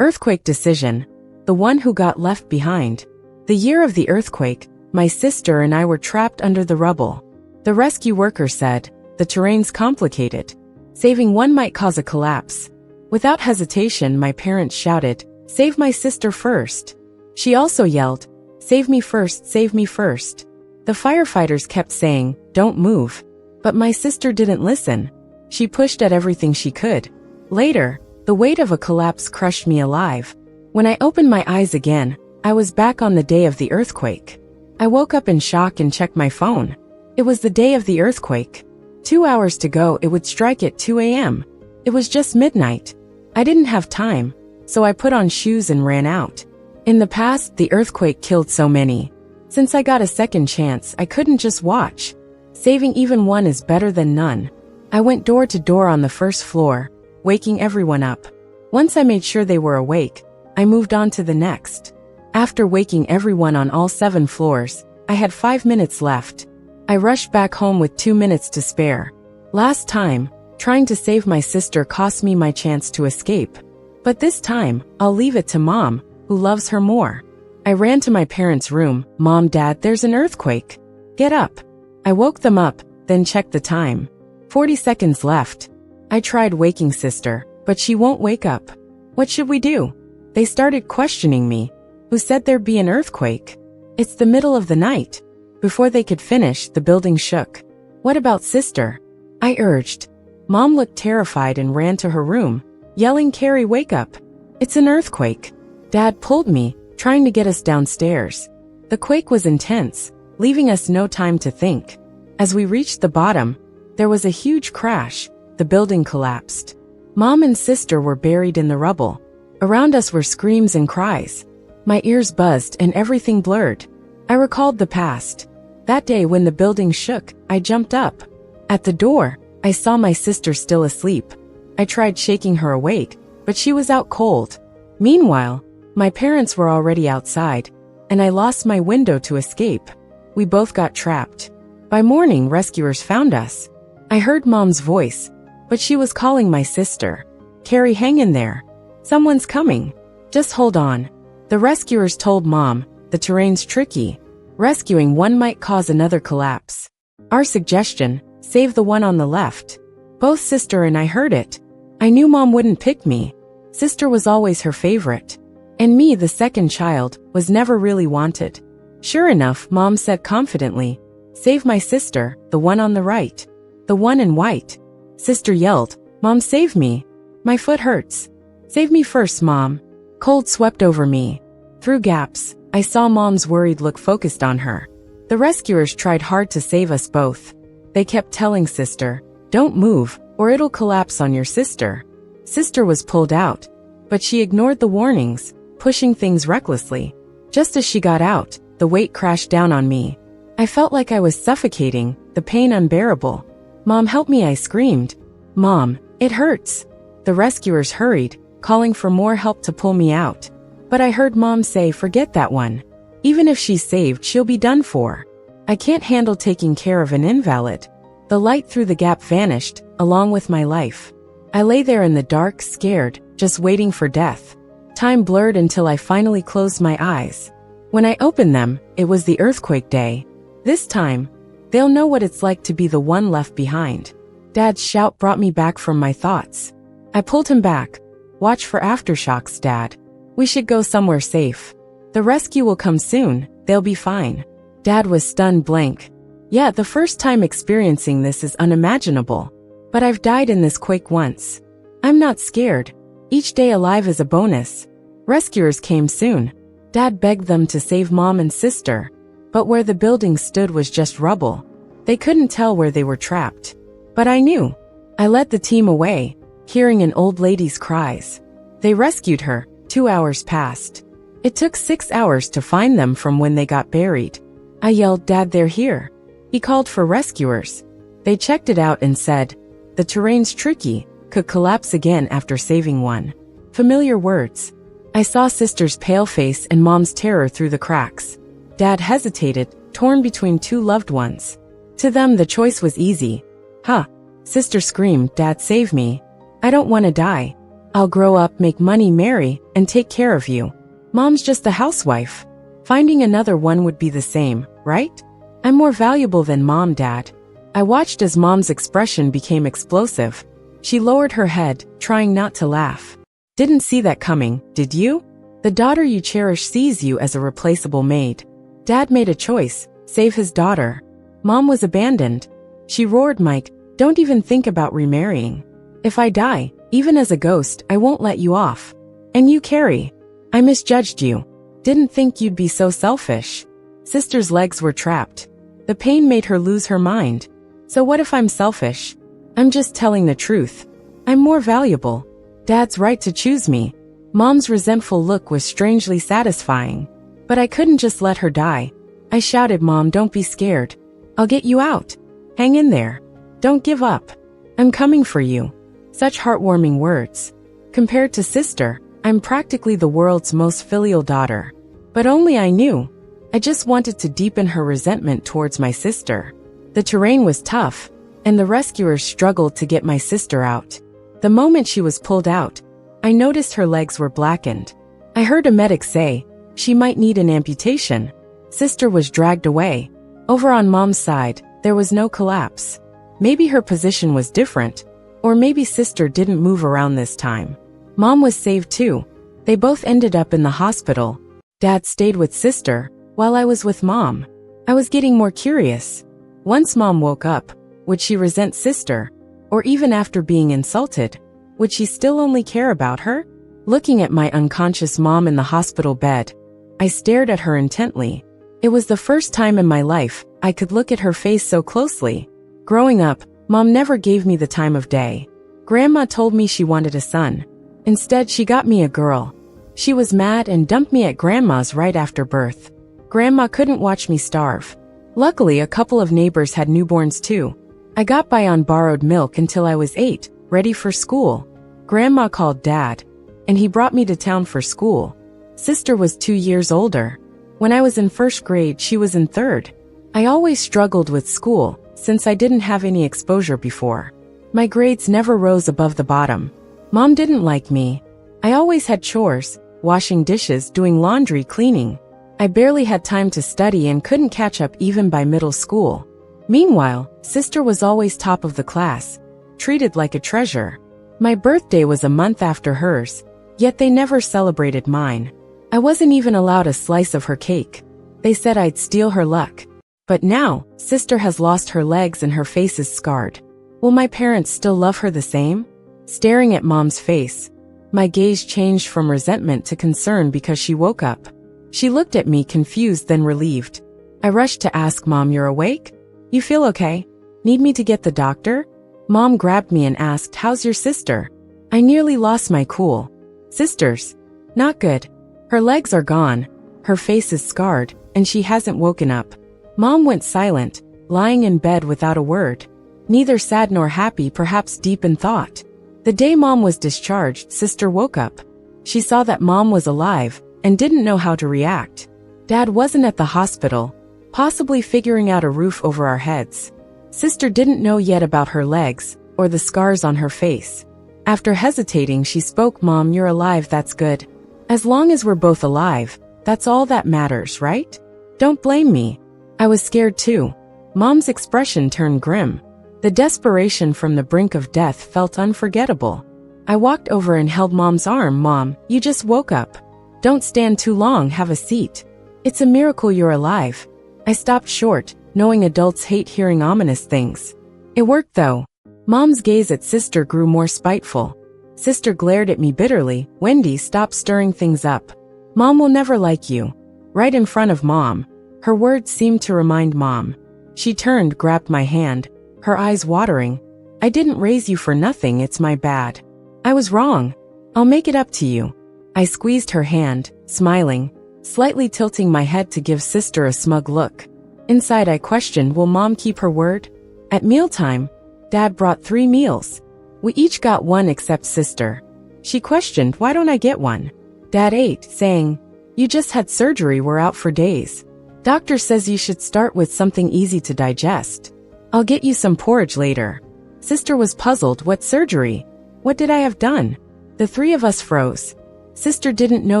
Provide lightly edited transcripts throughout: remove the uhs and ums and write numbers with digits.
Earthquake decision. The one who got left behind. The year of the earthquake, my sister and I were trapped under the rubble. The rescue worker said, "The terrain's complicated. Saving one might cause a collapse." Without hesitation, my parents shouted, "Save my sister first." She also yelled, "Save me first, save me first." The firefighters kept saying, "Don't move." But my sister didn't listen. She pushed at everything she could. Later, the weight of a collapse crushed me alive. When I opened my eyes again, I was back on the day of the earthquake. I woke up in shock and checked my phone. It was the day of the earthquake. 2 hours to go, it would strike at 2 a.m. It was just midnight. I didn't have time, so I put on shoes and ran out. In the past, the earthquake killed so many. Since I got a second chance, I couldn't just watch. Saving even one is better than none. I went door to door on the first floor, waking everyone up. Once I made sure they were awake, I moved on to the next. After waking everyone on all 7 floors, I had 5 minutes left. I rushed back home with 2 minutes to spare. Last time, trying to save my sister cost me my chance to escape. But this time, I'll leave it to Mom, who loves her more. I ran to my parents' room. "Mom, Dad, there's an earthquake. Get up." I woke them up, then checked the time. 40 seconds left. I tried waking sister, but she won't wake up. What should we do? They started questioning me. Who said there'd be an earthquake? It's the middle of the night. Before they could finish, the building shook. What about sister? I urged. Mom looked terrified and ran to her room, yelling, "Carrie, wake up. It's an earthquake." Dad pulled me, trying to get us downstairs. The quake was intense, leaving us no time to think. As we reached the bottom, there was a huge crash. The building collapsed. Mom and sister were buried in the rubble. Around us were screams and cries. My ears buzzed and everything blurred. I recalled the past. That day when the building shook, I jumped up. At the door, I saw my sister still asleep. I tried shaking her awake, but she was out cold. Meanwhile, my parents were already outside, and I lost my window to escape. We both got trapped. By morning, rescuers found us. I heard Mom's voice, but she was calling my sister. "Carrie, hang in there. Someone's coming. Just hold on." The rescuers told Mom, "The terrain's tricky. Rescuing one might cause another collapse. Our suggestion, save the one on the left." Both sister and I heard it. I knew Mom wouldn't pick me. Sister was always her favorite. And me, the second child, was never really wanted. Sure enough, Mom said confidently, "Save my sister, the one on the right. The one in white." Sister yelled, "Mom, save me. My foot hurts." "Save me first, Mom." Cold swept over me. Through gaps, I saw Mom's worried look focused on her. The rescuers tried hard to save us both. They kept telling sister, "Don't move, or it'll collapse on your sister." Sister was pulled out, but she ignored the warnings, pushing things recklessly. Just as she got out, the weight crashed down on me. I felt like I was suffocating, the pain unbearable. "Mom, help me," I screamed. "Mom, it hurts." The rescuers hurried, calling for more help to pull me out. But I heard Mom say, "Forget that one. Even if she's saved, she'll be done for. I can't handle taking care of an invalid." The light through the gap vanished, along with my life. I lay there in the dark, scared, just waiting for death. Time blurred until I finally closed my eyes. When I opened them, it was the earthquake day. This time, they'll know what it's like to be the one left behind. Dad's shout brought me back from my thoughts. I pulled him back. "Watch for aftershocks, Dad. We should go somewhere safe. The rescue will come soon, they'll be fine." Dad was stunned blank. "Yeah, the first time experiencing this is unimaginable. But I've died in this quake once. I'm not scared. Each day alive is a bonus." Rescuers came soon. Dad begged them to save Mom and sister. But where the building stood was just rubble. They couldn't tell where they were trapped. But I knew. I led the team away, hearing an old lady's cries. They rescued her. 2 hours passed. It took 6 hours to find them from when they got buried. I yelled, "Dad, they're here." He called for rescuers. They checked it out and said, "The terrain's tricky, could collapse again after saving one." Familiar words. I saw sister's pale face and Mom's terror through the cracks. Dad hesitated, torn between 2 loved ones. To them, the choice was easy. "Huh." Sister screamed, "Dad, save me. I don't want to die." I'll grow up, make money, marry, and take care of you. Mom's just a housewife. Finding another one would be the same, right? I'm more valuable than Mom, Dad. I watched as Mom's expression became explosive. She lowered her head, trying not to laugh. Didn't see that coming, did you? The daughter you cherish sees you as a replaceable maid. Dad made a choice, save his daughter. Mom was abandoned. She roared, Mike, don't even think about remarrying. If I die, even as a ghost, I won't let you off. And you, Carrie. I misjudged you. Didn't think you'd be so selfish. Sister's legs were trapped. The pain made her lose her mind. So what if I'm selfish? I'm just telling the truth. I'm more valuable. Dad's right to choose me. Mom's resentful look was strangely satisfying. But I couldn't just let her die. I shouted, Mom, don't be scared. I'll get you out. Hang in there. Don't give up. I'm coming for you. Such heartwarming words. Compared to sister, I'm practically the world's most filial daughter. But only I knew. I just wanted to deepen her resentment towards my sister. The terrain was tough, and the rescuers struggled to get my sister out. The moment she was pulled out, I noticed her legs were blackened. I heard a medic say, she might need an amputation. Sister was dragged away. Over on Mom's side, there was no collapse. Maybe her position was different, or maybe sister didn't move around this time. Mom was saved too. They both ended up in the hospital. Dad stayed with sister, while I was with Mom. I was getting more curious. Once Mom woke up, would she resent sister? Or even after being insulted, would she still only care about her? Looking at my unconscious mom in the hospital bed, I stared at her intently. It was the first time in my life I could look at her face so closely. Growing up, Mom never gave me the time of day. Grandma told me she wanted a son. Instead, she got me a girl. She was mad and dumped me at Grandma's right after birth. Grandma couldn't watch me starve. Luckily, a couple of neighbors had newborns too. I got by on borrowed milk until I was 8, ready for school. Grandma called Dad, and he brought me to town for school. Sister was 2 years older. When I was in 1st grade, she was in 3rd. I always struggled with school, since I didn't have any exposure before. My grades never rose above the bottom. Mom didn't like me. I always had chores, washing dishes, doing laundry, cleaning. I barely had time to study and couldn't catch up even by middle school. Meanwhile, sister was always top of the class, treated like a treasure. My birthday was a month after hers, yet they never celebrated mine. I wasn't even allowed a slice of her cake. They said I'd steal her luck. But now, sister has lost her legs and her face is scarred. Will my parents still love her the same? Staring at Mom's face, my gaze changed from resentment to concern because she woke up. She looked at me confused then relieved. I rushed to ask, Mom, you're awake? You feel okay? Need me to get the doctor? Mom grabbed me and asked, how's your sister? I nearly lost my cool. Sister's not good. Her legs are gone, her face is scarred, and she hasn't woken up. Mom went silent, lying in bed without a word. Neither sad nor happy, perhaps deep in thought. The day Mom was discharged, sister woke up. She saw that Mom was alive and didn't know how to react. Dad wasn't at the hospital, possibly figuring out a roof over our heads. Sister didn't know yet about her legs or the scars on her face. After hesitating, she spoke, Mom, you're alive, that's good. As long as we're both alive, that's all that matters, right? Don't blame me. I was scared too. Mom's expression turned grim. The desperation from the brink of death felt unforgettable. I walked over and held Mom's arm. Mom, you just woke up. Don't stand too long, have a seat. It's a miracle you're alive. I stopped short, knowing adults hate hearing ominous things. It worked though. Mom's gaze at sister grew more spiteful. Sister glared at me bitterly. Wendy, stop stirring things up. Mom will never like you. Right in front of Mom. Her words seemed to remind Mom. She turned, grabbed my hand, her eyes watering. I didn't raise you for nothing, it's my bad. I was wrong. I'll make it up to you. I squeezed her hand, smiling, slightly tilting my head to give sister a smug look. Inside I questioned, will Mom keep her word? At mealtime, Dad brought 3 meals. We each got one except sister. She questioned, why don't I get one? Dad ate, saying, you just had surgery, we're out for days. Doctor says you should start with something easy to digest. I'll get you some porridge later. Sister was puzzled, what surgery? What did I have done? The three of us froze. Sister didn't know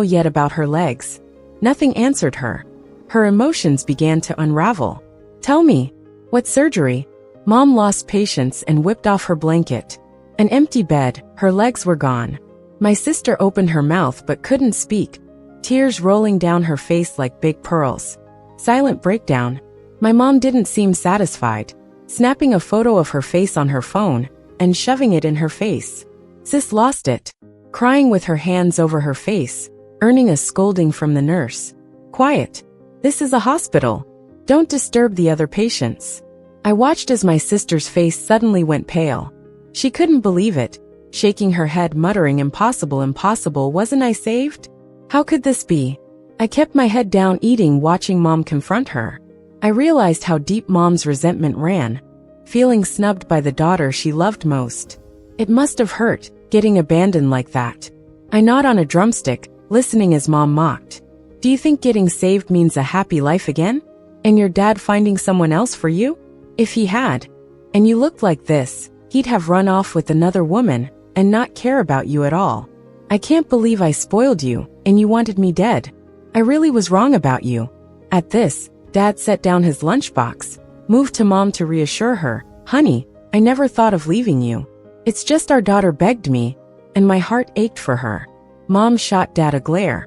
yet about her legs. Nothing answered her. Her emotions began to unravel. Tell me. What surgery? Mom lost patience and whipped off her blanket. An empty bed, her legs were gone. My sister opened her mouth but couldn't speak. Tears rolling down her face like big pearls. Silent breakdown. My mom didn't seem satisfied, snapping a photo of her face on her phone and shoving it in her face. Sis lost it, crying with her hands over her face, earning a scolding from the nurse. Quiet. This is a hospital. Don't disturb the other patients. I watched as my sister's face suddenly went pale. She couldn't believe it, shaking her head, muttering, "Impossible, impossible, wasn't I saved? How could this be?" I kept my head down eating, watching Mom confront her. I realized how deep Mom's resentment ran, feeling snubbed by the daughter she loved most. It must have hurt, getting abandoned like that. I gnawed on a drumstick, listening as Mom mocked. Do you think getting saved means a happy life again? And your dad finding someone else for you? If he had, and you looked like this, he'd have run off with another woman and not care about you at all. I can't believe I spoiled you, and you wanted me dead. I really was wrong about you. At this, Dad set down his lunchbox, moved to Mom to reassure her. Honey, I never thought of leaving you. It's just our daughter begged me, and my heart ached for her. Mom shot Dad a glare.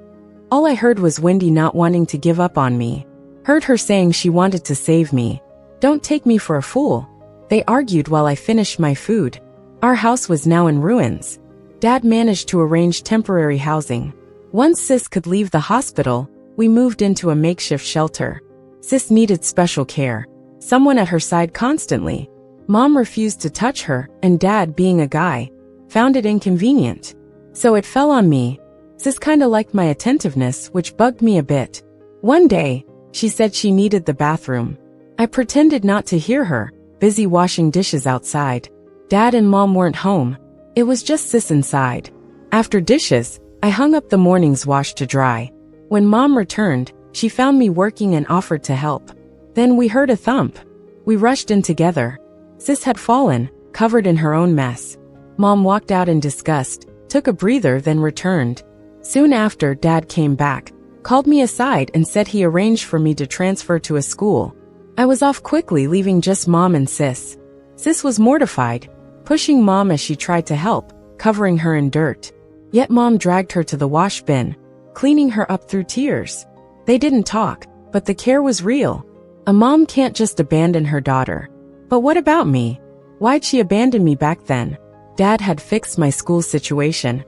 All I heard was Wendy not wanting to give up on me. Heard her saying she wanted to save me. Don't take me for a fool. They argued while I finished my food. Our house was now in ruins. Dad managed to arrange temporary housing. Once Sis could leave the hospital, we moved into a makeshift shelter. Sis needed special care, someone at her side constantly. Mom refused to touch her, and Dad, being a guy, found it inconvenient. So it fell on me. Sis kinda liked my attentiveness, which bugged me a bit. One day, she said she needed the bathroom. I pretended not to hear her, busy washing dishes outside. Dad and Mom weren't home. It was just Sis inside. After dishes, I hung up the morning's wash to dry. When Mom returned, she found me working and offered to help. Then we heard a thump. We rushed in together. Sis had fallen, covered in her own mess. Mom walked out in disgust, took a breather, then returned. Soon after, Dad came back, called me aside and said he arranged for me to transfer to a school. I was off quickly, leaving just Mom and Sis. Sis was mortified, pushing Mom as she tried to help, covering her in dirt. Yet Mom dragged her to the wash bin, cleaning her up through tears. They didn't talk, but the care was real. A mom can't just abandon her daughter. But what about me? Why'd she abandon me back then? Dad had fixed my school situation.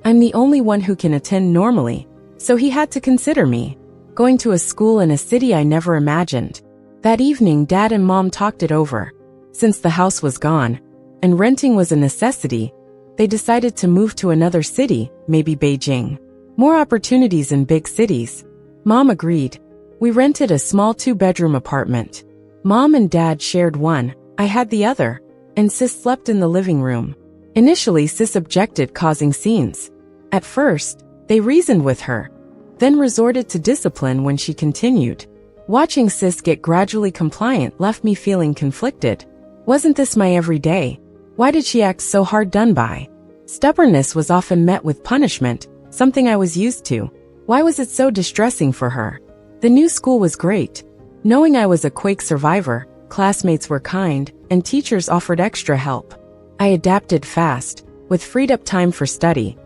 I'm the only one who can attend normally, so he had to consider me. Going to a school in a city I never imagined. That evening, Dad and Mom talked it over. Since the house was gone, and renting was a necessity, they decided to move to another city, maybe Beijing. More opportunities in big cities. Mom agreed. We rented a small 2-bedroom apartment. Mom and Dad shared one, I had the other, and Sis slept in the living room. Initially, Sis objected, causing scenes. At first, they reasoned with her, then resorted to discipline when she continued. Watching Sis get gradually compliant left me feeling conflicted. Wasn't this my everyday? Why did she act so hard done by? Stubbornness was often met with punishment, something I was used to. Why was it so distressing for her? The new school was great. Knowing I was a quake survivor, classmates were kind, and teachers offered extra help. I adapted fast, with freed up time for study,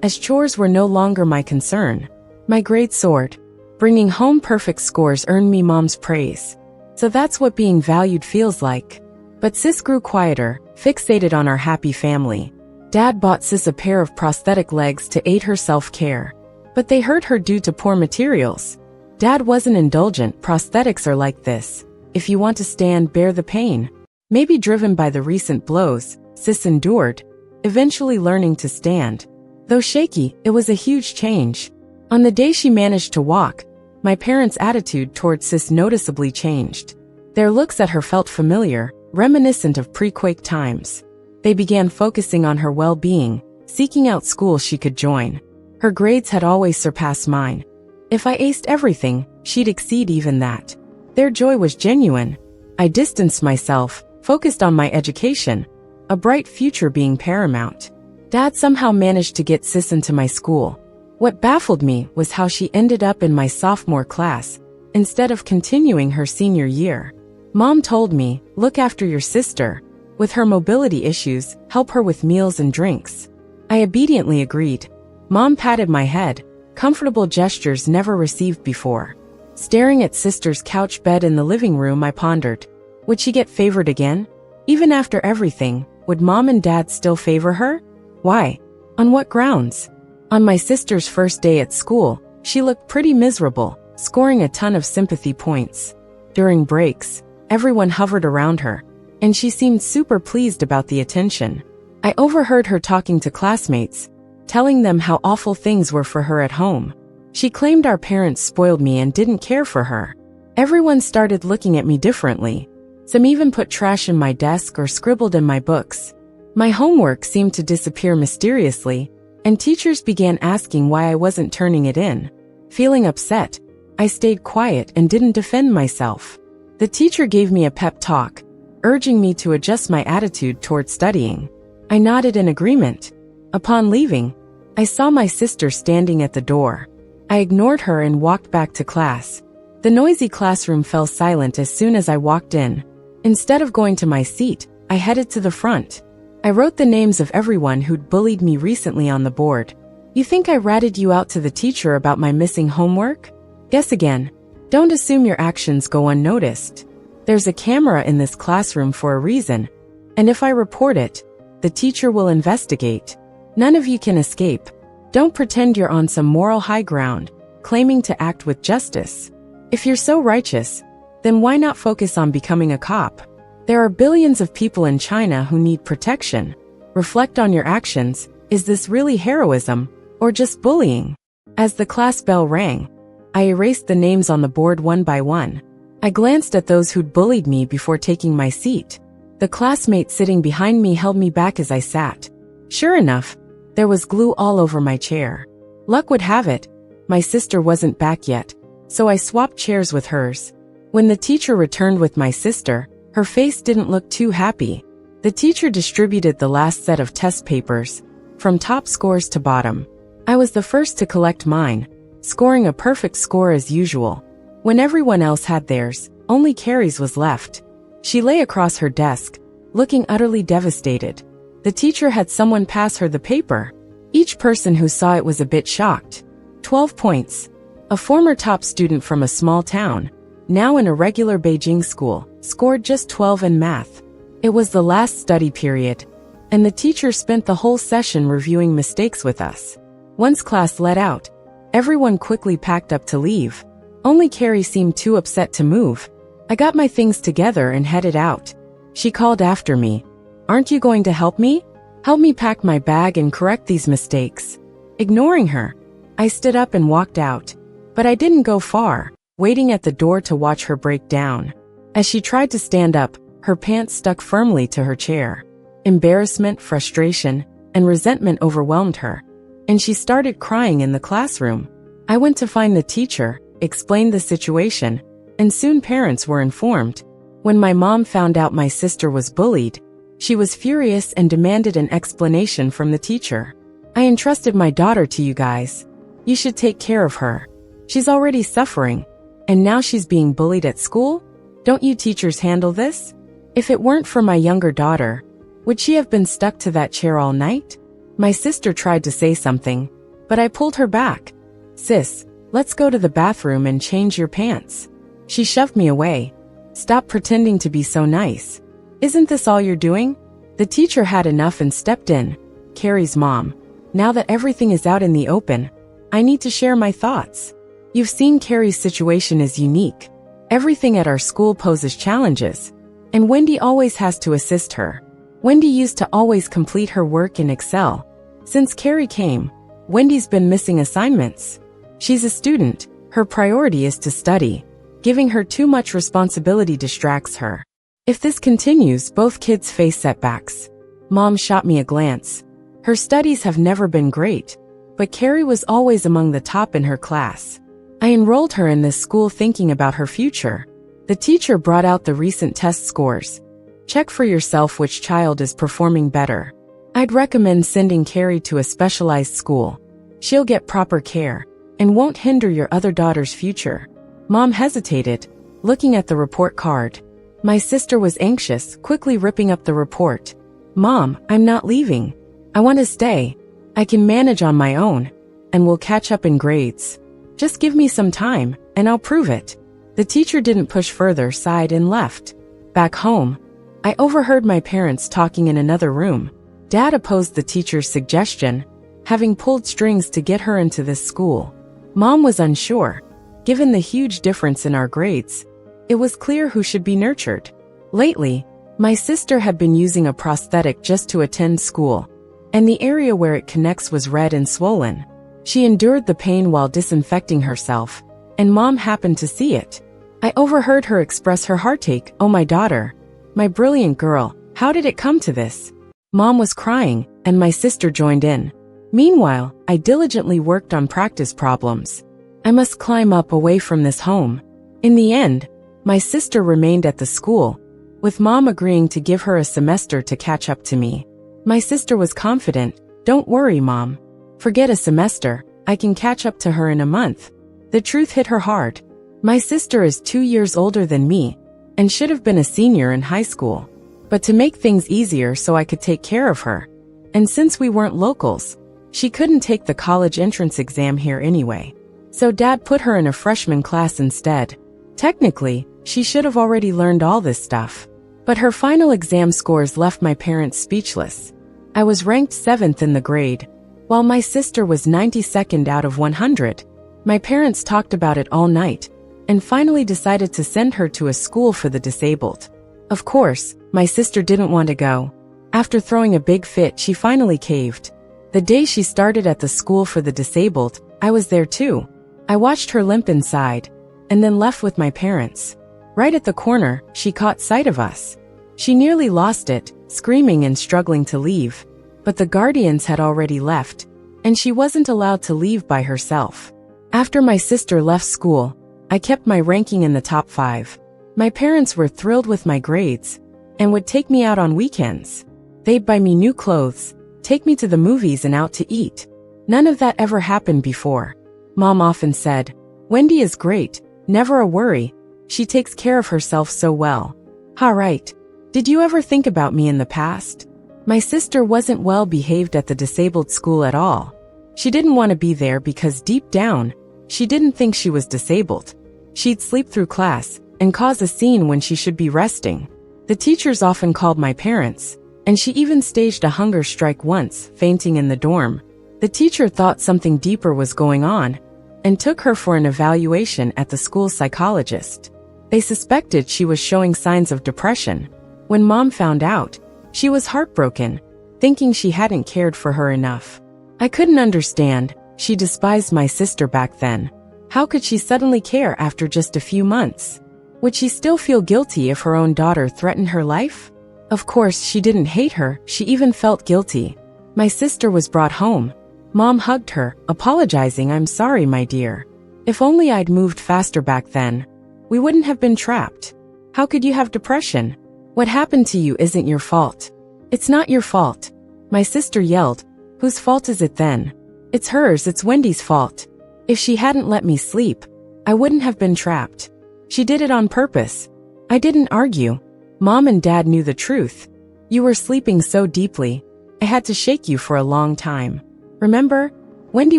as chores were no longer my concern. My grades soared. Bringing home perfect scores earned me Mom's praise. So that's what being valued feels like. But Sis grew quieter, fixated on our happy family. Dad bought Sis a pair of prosthetic legs to aid her self-care. But they hurt her due to poor materials. Dad wasn't indulgent. Prosthetics are like this. If you want to stand, bear the pain. Maybe driven by the recent blows, Sis endured, eventually learning to stand. Though shaky, it was a huge change. On the day she managed to walk, my parents' attitude towards Sis noticeably changed. Their looks at her felt familiar, reminiscent of pre-quake times. They began focusing on her well-being, seeking out schools she could join. Her grades had always surpassed mine. If I aced everything, she'd exceed even that. Their joy was genuine. I distanced myself, focused on my education, a bright future being paramount. Dad somehow managed to get Sis into my school. What baffled me was how she ended up in my sophomore class, instead of continuing her senior year. Mom told me, look after your sister. With her mobility issues, help her with meals and drinks. I obediently agreed. Mom patted my head, comfortable gestures never received before. Staring at sister's couch bed in the living room, I pondered. Would she get favored again? Even after everything, would Mom and Dad still favor her? Why? On what grounds? On my sister's first day at school, she looked pretty miserable, scoring a ton of sympathy points. During breaks, everyone hovered around her, and she seemed super pleased about the attention. I overheard her talking to classmates, telling them how awful things were for her at home. She claimed our parents spoiled me and didn't care for her. Everyone started looking at me differently. Some even put trash in my desk or scribbled in my books. My homework seemed to disappear mysteriously, and teachers began asking why I wasn't turning it in. Feeling upset, I stayed quiet and didn't defend myself. The teacher gave me a pep talk, urging me to adjust my attitude toward studying. I nodded in agreement. Upon leaving, I saw my sister standing at the door. I ignored her and walked back to class. The noisy classroom fell silent as soon as I walked in. Instead of going to my seat, I headed to the front. I wrote the names of everyone who'd bullied me recently on the board. You think I ratted you out to the teacher about my missing homework? Guess again. Don't assume your actions go unnoticed. There's a camera in this classroom for a reason, and if I report it, the teacher will investigate. None of you can escape. Don't pretend you're on some moral high ground, claiming to act with justice. If you're so righteous, then why not focus on becoming a cop? There are billions of people in China who need protection. Reflect on your actions. Is this really heroism, or just bullying? As the class bell rang, I erased the names on the board one by one. I glanced at those who'd bullied me before taking my seat. The classmate sitting behind me held me back as I sat. Sure enough, there was glue all over my chair. Luck would have it, my sister wasn't back yet, so I swapped chairs with hers. When the teacher returned with my sister, her face didn't look too happy. The teacher distributed the last set of test papers, from top scores to bottom. I was the first to collect mine, scoring a perfect score as usual. When everyone else had theirs, only Carrie's was left. She lay across her desk, looking utterly devastated. The teacher had someone pass her the paper. Each person who saw it was a bit shocked. 12 points. A former top student from a small town, now in a regular Beijing school, scored just 12 in math. It was the last study period, and the teacher spent the whole session reviewing mistakes with us. Once class let out, everyone quickly packed up to leave. Only Carrie seemed too upset to move. I got my things together and headed out. She called after me. Aren't you going to help me? Help me pack my bag and correct these mistakes. Ignoring her, I stood up and walked out. But I didn't go far, waiting at the door to watch her break down. As she tried to stand up, her pants stuck firmly to her chair. Embarrassment, frustration, and resentment overwhelmed her, and she started crying in the classroom. I went to find the teacher, explained the situation, and soon parents were informed. When my mom found out my sister was bullied, she was furious and demanded an explanation from the teacher. I entrusted my daughter to you guys. You should take care of her. She's already suffering, and now she's being bullied at school? Don't you teachers handle this? If it weren't for my younger daughter, would she have been stuck to that chair all night? My sister tried to say something, but I pulled her back. Sis, let's go to the bathroom and change your pants. She shoved me away. Stop pretending to be so nice. Isn't this all you're doing? The teacher had enough and stepped in. Carrie's mom. Now that everything is out in the open, I need to share my thoughts. You've seen Carrie's situation is unique. Everything at our school poses challenges, and Wendy always has to assist her. Wendy used to always complete her work and excel. Since Carrie came, Wendy's been missing assignments. She's a student. Her priority is to study. Giving her too much responsibility distracts her. If this continues, both kids face setbacks. Mom shot me a glance. Her studies have never been great, but Carrie was always among the top in her class. I enrolled her in this school thinking about her future. The teacher brought out the recent test scores. Check for yourself which child is performing better. I'd recommend sending Carrie to a specialized school. She'll get proper care and won't hinder your other daughter's future. Mom hesitated, looking at the report card. My sister was anxious, quickly ripping up the report. Mom, I'm not leaving. I want to stay. I can manage on my own, and we'll catch up in grades. Just give me some time, and I'll prove it. The teacher didn't push further, sighed and left. Back home, I overheard my parents talking in another room. Dad opposed the teacher's suggestion, having pulled strings to get her into this school. Mom was unsure. Given the huge difference in our grades, it was clear who should be nurtured. Lately, my sister had been using a prosthetic just to attend school, and the area where it connects was red and swollen. She endured the pain while disinfecting herself, and Mom happened to see it. I overheard her express her heartache. Oh, my daughter, my brilliant girl, how did it come to this? Mom was crying, and my sister joined in. Meanwhile, I diligently worked on practice problems. I must climb up away from this home. In the end, my sister remained at the school, with Mom agreeing to give her a semester to catch up to me. My sister was confident. Don't worry, Mom. Forget a semester, I can catch up to her in a month. The truth hit her hard. My sister is 2 years older than me, and should have been a senior in high school. But to make things easier so I could take care of her, and since we weren't locals, she couldn't take the college entrance exam here anyway. So Dad put her in a freshman class instead. Technically, she should have already learned all this stuff. But her final exam scores left my parents speechless. I was ranked 7th in the grade, while my sister was 92nd out of 100. My parents talked about it all night, and finally decided to send her to a school for the disabled. Of course, my sister didn't want to go. After throwing a big fit, she finally caved. The day she started at the school for the disabled, I was there too. I watched her limp inside, and then left with my parents. Right at the corner, she caught sight of us. She nearly lost it, screaming and struggling to leave. But the guardians had already left, and she wasn't allowed to leave by herself. After my sister left school, I kept my ranking in the top 5. My parents were thrilled with my grades, and would take me out on weekends. They'd buy me new clothes, take me to the movies and out to eat. None of that ever happened before. Mom often said, Wendy is great, never a worry. She takes care of herself so well. Ha, right. Did you ever think about me in the past? My sister wasn't well behaved at the disabled school at all. She didn't want to be there because deep down, she didn't think she was disabled. She'd sleep through class and cause a scene when she should be resting. The teachers often called my parents, and she even staged a hunger strike once, fainting in the dorm. The teacher thought something deeper was going on and took her for an evaluation at the school's psychologist. They suspected she was showing signs of depression. When Mom found out, she was heartbroken, thinking she hadn't cared for her enough. I couldn't understand. She despised my sister back then. How could she suddenly care after just a few months? Would she still feel guilty if her own daughter threatened her life? Of course, she didn't hate her, she even felt guilty. My sister was brought home. Mom hugged her, apologizing, I'm sorry, my dear. If only I'd moved faster back then. We wouldn't have been trapped. How could you have depression? What happened to you isn't your fault. It's not your fault. My sister yelled. Whose fault is it then? It's hers, it's Wendy's fault. If she hadn't let me sleep, I wouldn't have been trapped. She did it on purpose. I didn't argue. Mom and Dad knew the truth. You were sleeping so deeply, I had to shake you for a long time. Remember? Wendy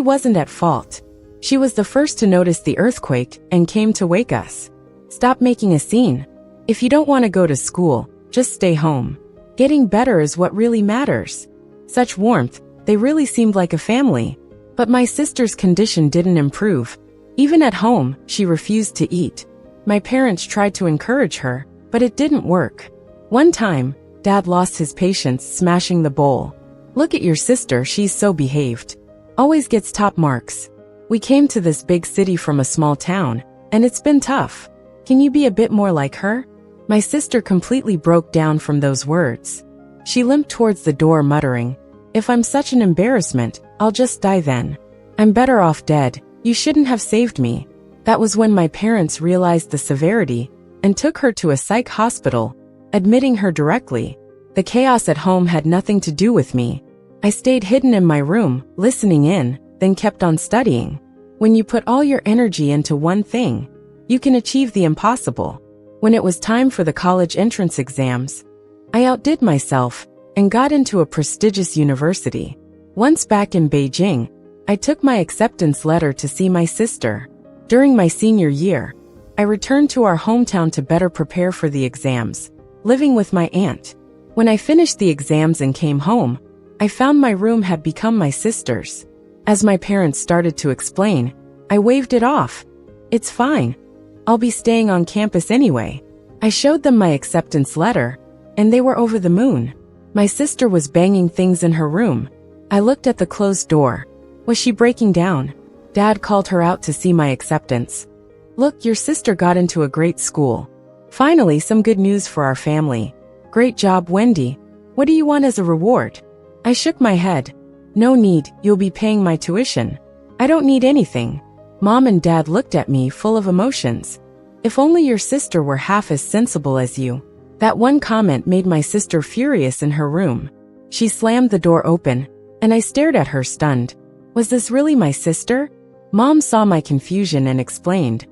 wasn't at fault. She was the first to notice the earthquake and came to wake us. Stop making a scene. If you don't want to go to school, just stay home. Getting better is what really matters. Such warmth, they really seemed like a family. But my sister's condition didn't improve. Even at home, she refused to eat. My parents tried to encourage her, but it didn't work. One time, Dad lost his patience, smashing the bowl. Look at your sister, she's so behaved. Always gets top marks. We came to this big city from a small town, and it's been tough. Can you be a bit more like her? My sister completely broke down from those words. She limped towards the door, muttering, If I'm such an embarrassment, I'll just die then. I'm better off dead. You shouldn't have saved me. That was when my parents realized the severity and took her to a psych hospital, admitting her directly. The chaos at home had nothing to do with me. I stayed hidden in my room, listening in, then kept on studying. When you put all your energy into one thing, you can achieve the impossible. When it was time for the college entrance exams, I outdid myself and got into a prestigious university. Once back in Beijing, I took my acceptance letter to see my sister. During my senior year, I returned to our hometown to better prepare for the exams, living with my aunt. When I finished the exams and came home, I found my room had become my sister's. As my parents started to explain, I waved it off. It's fine. I'll be staying on campus anyway. I showed them my acceptance letter, and they were over the moon. My sister was banging things in her room. I looked at the closed door. Was she breaking down? Dad called her out to see my acceptance. Look, your sister got into a great school. Finally, some good news for our family. Great job, Wendy. What do you want as a reward? I shook my head. No need, you'll be paying my tuition. I don't need anything. Mom and Dad looked at me full of emotions. If only your sister were half as sensible as you. That one comment made my sister furious in her room. She slammed the door open, and I stared at her stunned. Was this really my sister? Mom saw my confusion and explained.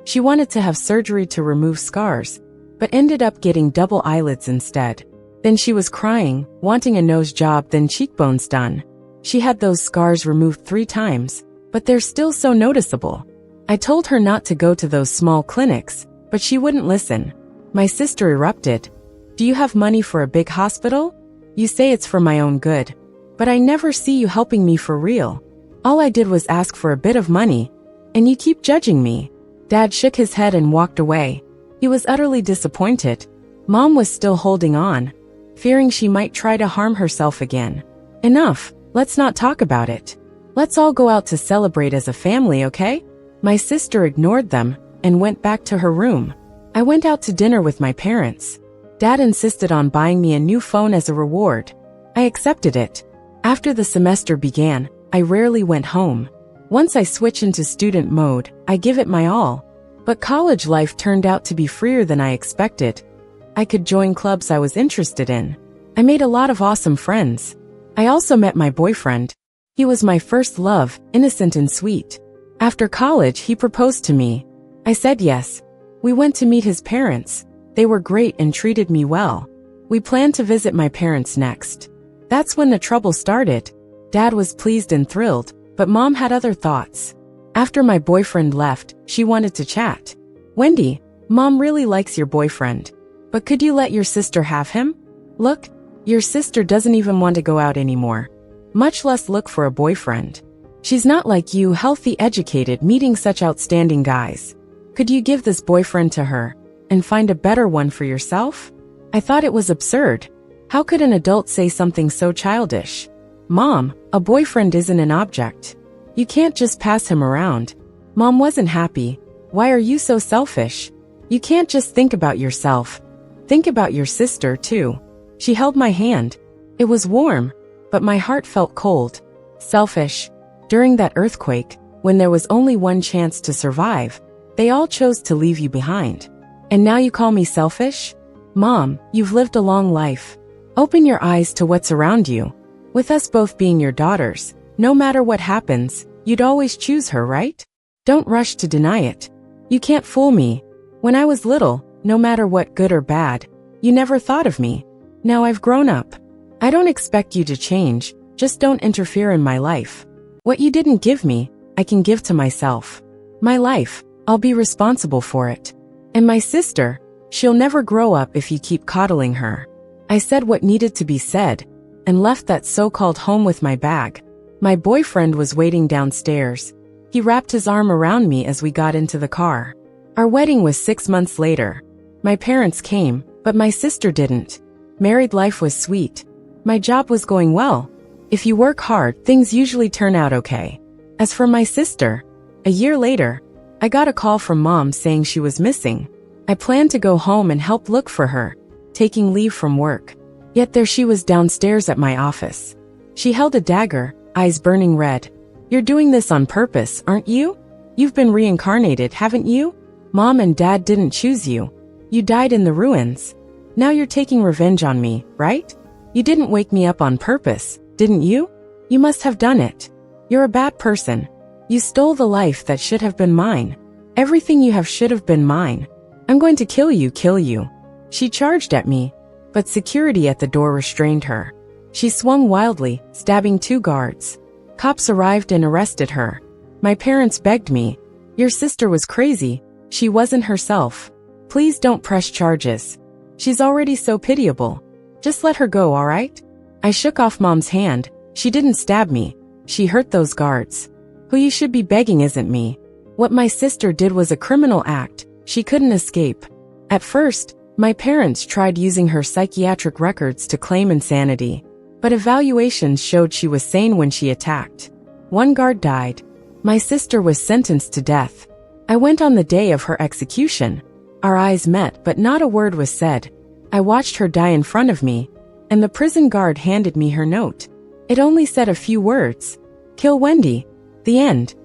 She wanted to have surgery to remove scars, but ended up getting double eyelids instead. Then she was crying, wanting a nose job then cheekbones done. She had those scars removed 3 times, but they're still so noticeable. I told her not to go to those small clinics, but she wouldn't listen. My sister erupted. Do you have money for a big hospital? You say it's for my own good, but I never see you helping me for real. All I did was ask for a bit of money, and you keep judging me. Dad shook his head and walked away. He was utterly disappointed. Mom was still holding on, fearing she might try to harm herself again. Enough, let's not talk about it. Let's all go out to celebrate as a family, okay? My sister ignored them and went back to her room. I went out to dinner with my parents. Dad insisted on buying me a new phone as a reward. I accepted it. After the semester began, I rarely went home. Once I switch into student mode, I give it my all. But college life turned out to be freer than I expected. I could join clubs I was interested in. I made a lot of awesome friends. I also met my boyfriend. He was my first love, innocent and sweet. After college, he proposed to me. I said yes. We went to meet his parents. They were great and treated me well. We planned to visit my parents next. That's when the trouble started. Dad was pleased and thrilled, but Mom had other thoughts. After my boyfriend left, she wanted to chat. Wendy, Mom really likes your boyfriend. But could you let your sister have him? Look, your sister doesn't even want to go out anymore, much less look for a boyfriend. She's not like you, healthy, educated, meeting such outstanding guys. Could you give this boyfriend to her and find a better one for yourself? I thought it was absurd. How could an adult say something so childish? Mom, a boyfriend isn't an object. You can't just pass him around. Mom wasn't happy. Why are you so selfish? You can't just think about yourself. Think about your sister, too. She held my hand. It was warm, but my heart felt cold. Selfish. During that earthquake, when there was only one chance to survive, they all chose to leave you behind. And now you call me selfish? Mom, you've lived a long life. Open your eyes to what's around you. With us both being your daughters, no matter what happens, you'd always choose her, right? Don't rush to deny it. You can't fool me. When I was little, no matter what, good or bad, you never thought of me. Now I've grown up. I don't expect you to change, just don't interfere in my life. What you didn't give me, I can give to myself. My life, I'll be responsible for it. And my sister, she'll never grow up if you keep coddling her. I said what needed to be said, and left that so-called home with my bag. My boyfriend was waiting downstairs. He wrapped his arm around me as we got into the car. Our wedding was 6 months later. My parents came, but my sister didn't. Married life was sweet. My job was going well. If you work hard, things usually turn out okay. As for my sister, a year later, I got a call from Mom saying she was missing. I planned to go home and help look for her, taking leave from work. Yet there she was downstairs at my office. She held a dagger, eyes burning red. You're doing this on purpose, aren't you? You've been reincarnated, haven't you? Mom and Dad didn't choose you. You died in the ruins. Now you're taking revenge on me, right? You didn't wake me up on purpose. Didn't you? You must have done it. You're a bad person. You stole the life that should have been mine. Everything you have should have been mine. I'm going to kill you, kill you. She charged at me, but security at the door restrained her. She swung wildly, stabbing 2 guards. Cops arrived and arrested her. My parents begged me. Your sister was crazy. She wasn't herself. Please don't press charges. She's already so pitiable. Just let her go, all right? I shook off Mom's hand. She didn't stab me. She hurt those guards. Who you should be begging isn't me. What my sister did was a criminal act. She couldn't escape. At first, my parents tried using her psychiatric records to claim insanity, but evaluations showed she was sane when she attacked. 1 guard died. My sister was sentenced to death. I went on the day of her execution. Our eyes met, but not a word was said. I watched her die in front of me, and the prison guard handed me her note. It only said a few words. Kill Wendy. The end.